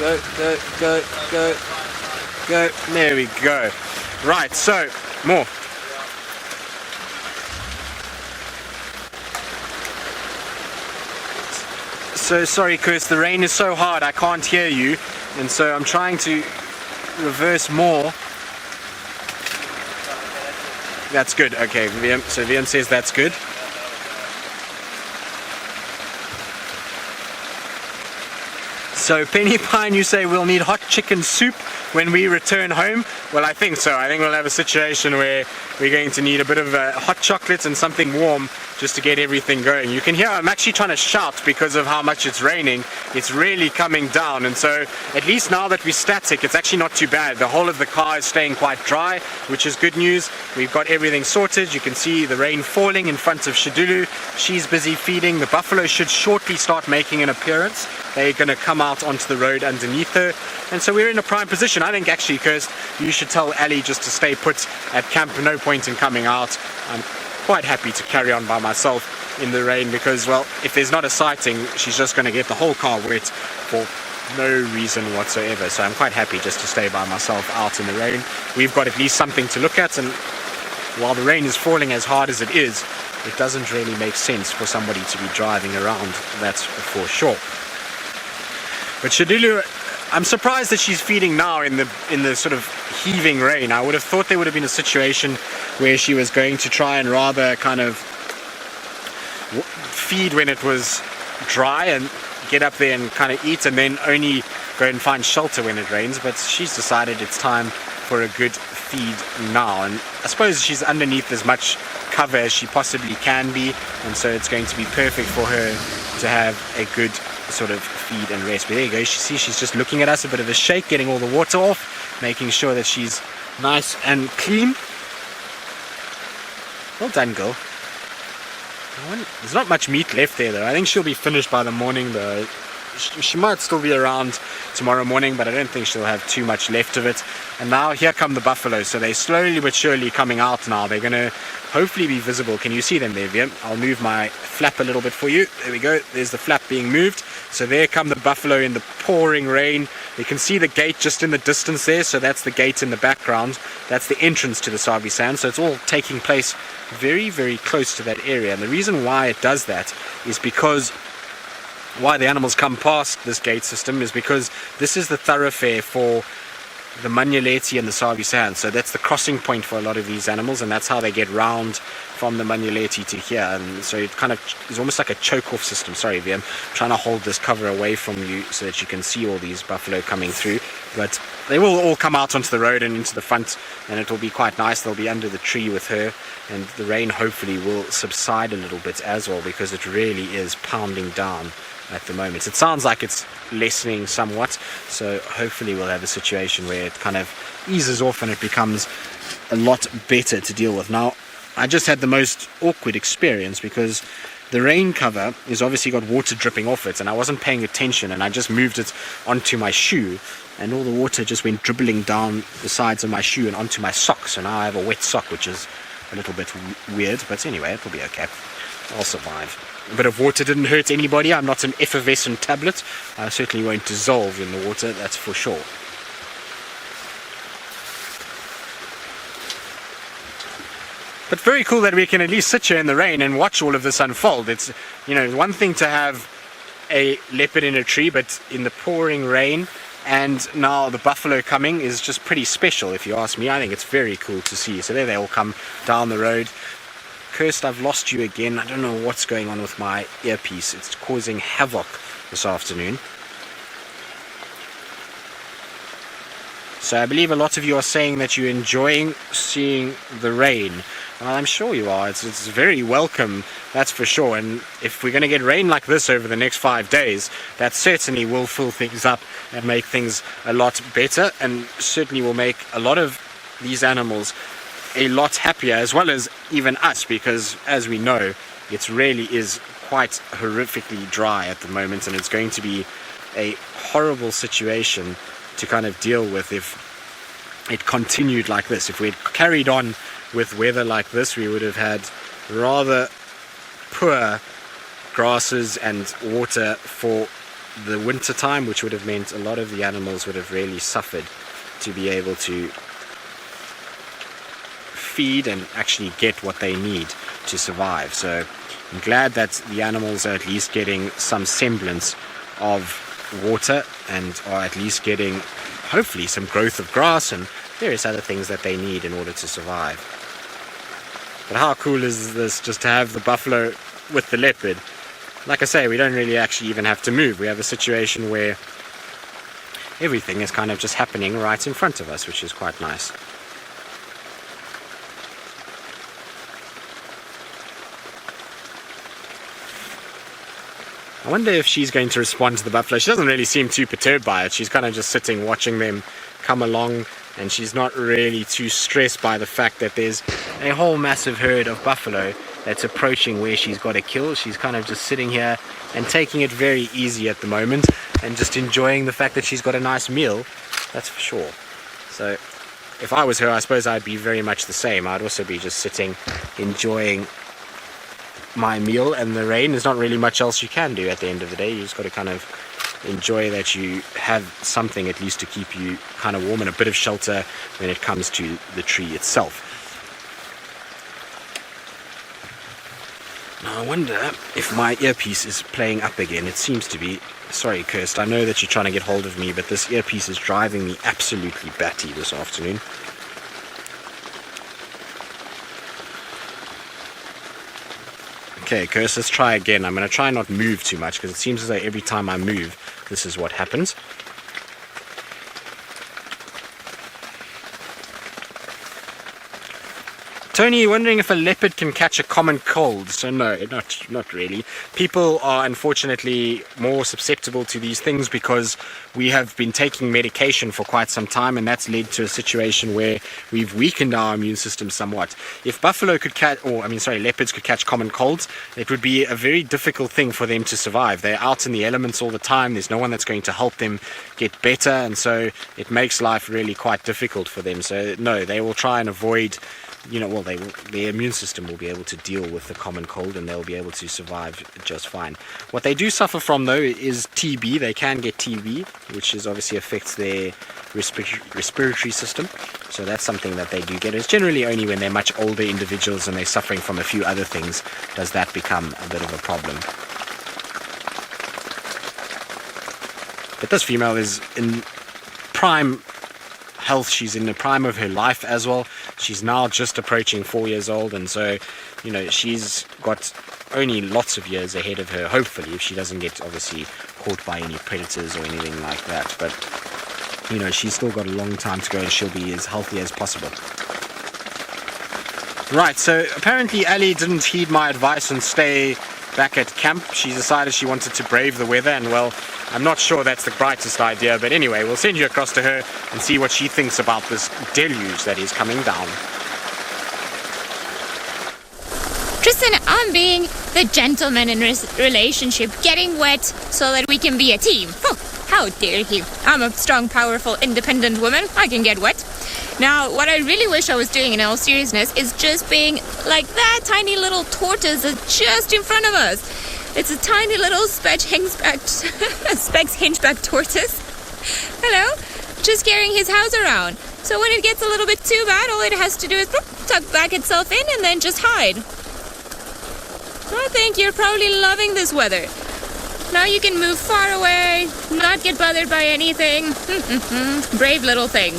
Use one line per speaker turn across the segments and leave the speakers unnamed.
go, go, go, go, go. There we go. Right, so more. So sorry, Chris, the rain is so hard I can't hear you, and so I'm trying to reverse more. That's good. Okay, so VM says that's good. So Penny Pine, you say we'll need hot chicken soup when we return home. Well, I think so. I think we'll have a situation where we're going to need a bit of hot chocolate and something warm just to get everything going. You can hear I'm actually trying to shout because of how much it's raining. It's really coming down, and so at least now that we're static, it's actually not too bad. The whole of the car is staying quite dry, which is good news. We've got everything sorted. You can see the rain falling in front of Xidulu. She's busy feeding. The buffalo should shortly start making an appearance. They're going to come out onto the road underneath her, and so we're in a prime position. I think actually, Kirst, you should tell Ali just to stay put at camp. No point in coming out. I'm quite happy to carry on by myself in the rain because, well, if there's not a sighting, she's just going to get the whole car wet for no reason whatsoever. So I'm quite happy just to stay by myself out in the rain. We've got at least something to look at, and while the rain is falling as hard as it is, it doesn't really make sense for somebody to be driving around, that's for sure. But Xidulu, I'm surprised that she's feeding now in the sort of heaving rain. I would have thought there would have been a situation where she was going to try and rather kind of feed when it was dry and get up there and kind of eat, and then only go and find shelter when it rains. But she's decided it's time for a good feed now, and I suppose she's underneath as much cover as she possibly can be, and so it's going to be perfect for her to have a good sort of feed and rest. But there you go, she's just looking at us, a bit of a shake, getting all the water off, making sure that she's nice and clean. Well done, girl. There's not much meat left there though. I think she'll be finished by the morning though. She might still be around tomorrow morning, but I don't think she'll have too much left of it. And now here come the buffalo. So they're slowly but surely coming out now. They're going to hopefully be visible. Can you see them there, Viam? I'll move my flap a little bit for you. There we go. There's the flap being moved. So there come the buffalo in the pouring rain. You can see the gate just in the distance there. So that's the gate in the background. That's the entrance to the Sabi Sand. So it's all taking place very, very close to that area. And the reason why it does that is because why the animals come past this gate system is because this is the thoroughfare for the Manyeleti and the Sabi Sand. So that's the crossing point for a lot of these animals, and that's how they get round from the Manyeleti to here. And so it kind of is almost like a choke-off system. Sorry, VM, I'm trying to hold this cover away from you so that you can see all these buffalo coming through. But they will all come out onto the road and into the front, and it will be quite nice. They'll be under the tree with her, and the rain hopefully will subside a little bit as well, because it really is pounding down at the moment. It sounds like it's lessening somewhat, so hopefully we'll have a situation where it kind of eases off and it becomes a lot better to deal with. Now, I just had the most awkward experience because the rain cover is obviously got water dripping off it, and I wasn't paying attention, and I just moved it onto my shoe, and all the water just went dribbling down the sides of my shoe and onto my sock. So now I have a wet sock, which is a little bit weird, but anyway, it'll be okay. I'll survive. A bit of water didn't hurt anybody. I'm not an effervescent tablet. I certainly won't dissolve in the water, that's for sure. But very cool that we can at least sit here in the rain and watch all of this unfold. It's, you know, one thing to have a leopard in a tree, but in the pouring rain and now the buffalo coming is just pretty special, if you ask me. I think it's very cool to see. So there they all come down the road. Kirst, I've lost you again. I don't know what's going on with my earpiece. It's causing havoc this afternoon. So I believe a lot of you are saying that you're enjoying seeing the rain. Well, I'm sure you are. It's very welcome, that's for sure. And if we're going to get rain like this over the next 5 days, that certainly will fill things up and make things a lot better, and certainly will make a lot of these animals a lot happier, as well as even us, because as we know, it really is quite horrifically dry at the moment, and it's going to be a horrible situation to kind of deal with if it continued like this. If we had carried on with weather like this, we would have had rather poor grasses and water for the winter time, which would have meant a lot of the animals would have really suffered to be able to feed and actually get what they need to survive. So I'm glad that the animals are at least getting some semblance of water and are at least getting hopefully some growth of grass and various other things that they need in order to survive. But how cool is this just to have the buffalo with the leopard? Like I say, we don't really actually even have to move. We have a situation where everything is kind of just happening right in front of us, which is quite nice. I wonder if she's going to respond to the buffalo. She doesn't really seem too perturbed by it. She's kind of just sitting watching them come along, and she's not really too stressed by the fact that there's a whole massive herd of buffalo that's approaching where she's got a kill. She's kind of just sitting here and taking it very easy at the moment and just enjoying the fact that she's got a nice meal, that's for sure. So if I was her, I suppose I'd be very much the same. I'd also be just sitting enjoying my meal, and the rain, there's not really much else you can do at the end of the day. You just got to kind of enjoy that you have something at least to keep you kind of warm and a bit of shelter when it comes to the tree itself. Now I wonder if my earpiece is playing up again. It seems to be. Sorry, Kirst, I know that you're trying to get hold of me, but this earpiece is driving me absolutely batty this afternoon. Okay, Kirst, let's try again. I'm going to try not move too much because it seems as though every time I move, this is what happens. Tony, wondering if a leopard can catch a common cold. So no, not really. People are unfortunately more susceptible to these things because we have been taking medication for quite some time, and that's led to a situation where we've weakened our immune system somewhat. If leopards could catch common colds, it would be a very difficult thing for them to survive. They're out in the elements all the time. There's no one that's going to help them get better, and so it makes life really quite difficult for them. So no, they will try and avoid, their immune system will be able to deal with the common cold, and they'll be able to survive just fine. What they do suffer from, though, is TB. They can get TB, which obviously affects their respiratory system. So that's something that they do get. It's generally only when they're much older individuals and they're suffering from a few other things does that become a bit of a problem. But this female is in prime health. She's in the prime of her life as well. She's now just approaching 4 years old, and so she's got only lots of years ahead of her, hopefully, if she doesn't get obviously caught by any predators or anything like that. But she's still got a long time to go, and she'll be as healthy as possible. Right, so apparently Ali didn't heed my advice and stay back at camp. She decided she wanted to brave the weather, and well, I'm not sure that's the brightest idea, but anyway, we'll send you across to her and see what she thinks about this deluge that is coming down.
Tristan, I'm being the gentleman in relationship, getting wet so that we can be a team. Oh, how dare he? I'm a strong, powerful, independent woman. I can get wet. Now, what I really wish I was doing in all seriousness is just being like that tiny little tortoise that's just in front of us. It's a tiny little Specs hinchback tortoise. Hello? Just carrying his house around. So when it gets a little bit too bad, all it has to do is tuck back itself in and then just hide. I think you're probably loving this weather. Now you can move far away, not get bothered by anything. Brave little thing.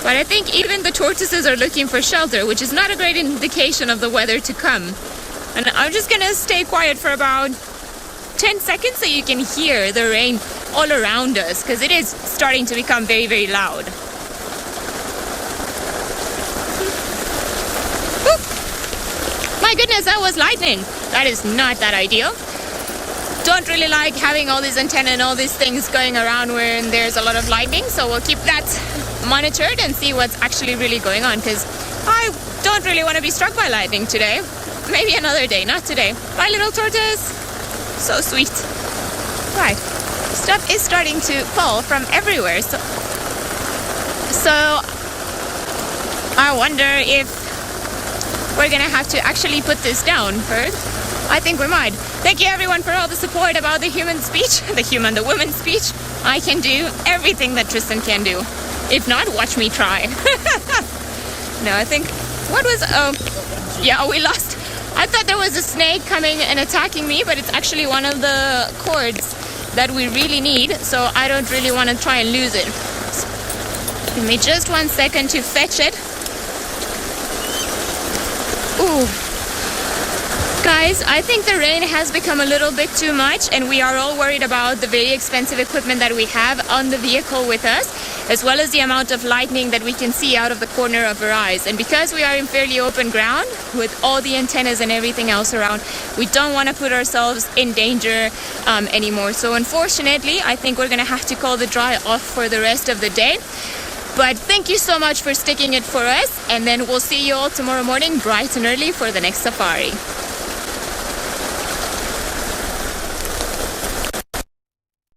But I think even the tortoises are looking for shelter, which is not a great indication of the weather to come. And I'm just gonna stay quiet for about 10 seconds so you can hear the rain all around us, because it is starting to become very, very loud. My goodness, that was lightning. That is not that ideal. Don't really like having all these antennae and all these things going around when there's a lot of lightning, so we'll keep that monitored and see what's actually really going on, because I don't really want to be struck by lightning today. Maybe another day, not today. Bye, little tortoise. So sweet. Right. Stuff is starting to fall from everywhere. So I wonder if we're going to have to actually put this down first. I think we might. Thank you everyone for all the support about the the women's speech. I can do everything that Tristan can do. If not, watch me try. No, I think, we lost. I thought there was a snake coming and attacking me, but it's actually one of the cords that we really need, so I don't really want to try and lose it. Give me just 1 second to fetch it. Ooh. Guys, I think the rain has become a little bit too much, and we are all worried about the very expensive equipment that we have on the vehicle with us, as well as the amount of lightning that we can see out of the corner of our eyes. And because we are in fairly open ground with all the antennas and everything else around, we don't want to put ourselves in danger anymore. So unfortunately, I think we're going to have to call the dry off for the rest of the day. But thank you so much for sticking it for us, and then we'll see you all tomorrow morning bright and early for the next safari.